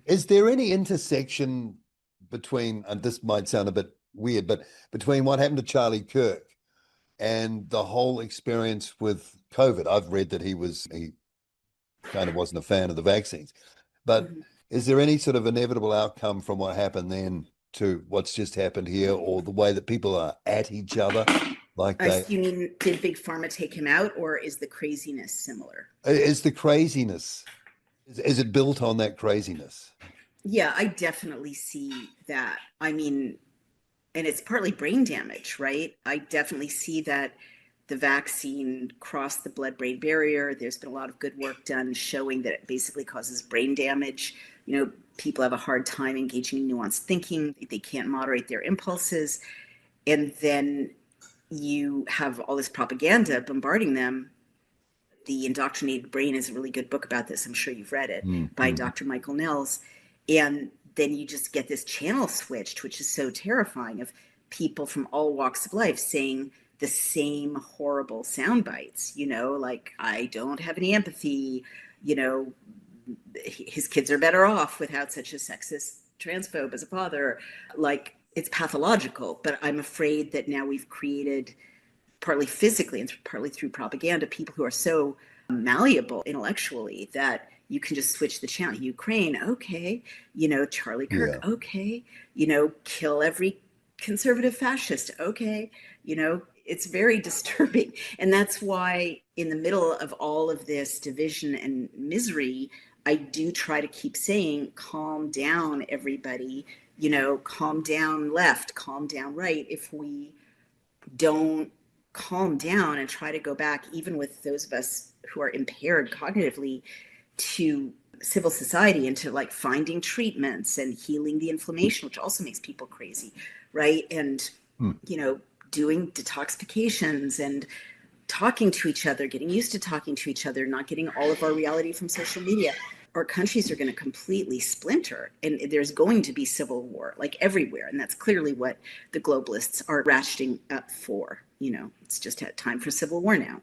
Is there any intersection between, and this might sound a bit weird, but between what happened to Charlie Kirk and the whole experience with COVID? I've read that he kind of wasn't a fan of the vaccines, but Mhm. is there any sort of inevitable outcome from what happened then to what's just happened here, or the way that people are at each other, like they You mean, did Big Pharma take him out, or is the craziness similar? is the craziness is it built on that craziness? Yeah, I definitely see that. I mean, and it's partly brain damage, right? I definitely see that the vaccine crossed the blood-brain barrier. There's been a lot of good work done showing that it basically causes brain damage. People have a hard time engaging in nuanced thinking. They can't moderate their impulses. And then you have all this propaganda bombarding them. The Indoctrinated Brain is a really good book about this. I'm sure you've read it, by Mm-hmm. Dr. Michael Nels. And then you just get this channel switched, which is so terrifying, of people from all walks of life saying the same horrible sound bites, like, I don't have any empathy, you know, his kids are better off without such a sexist transphobe as a father. Like, it's pathological, but I'm afraid that now we've created, partly physically and partly through propaganda, people who are so malleable intellectually that you can just switch the channel. Ukraine, okay. Charlie Kirk, Yeah. okay. Kill every conservative fascist, okay. It's very disturbing. And that's why, in the middle of all of this division and misery, I do try to keep saying, calm down, everybody. Calm down left, calm down right. If we don't calm down and try to go back, even with those of us who are impaired cognitively, to civil society and to, like, finding treatments and healing the inflammation, which also makes people crazy, right? And, Mm. you know, doing detoxifications and talking to each other, getting used to talking to each other, not getting all of our reality from social media. Our countries are going to completely splinter, and there's going to be civil war, like, everywhere. And that's clearly what the globalists are ratcheting up for. It's just time for civil war now.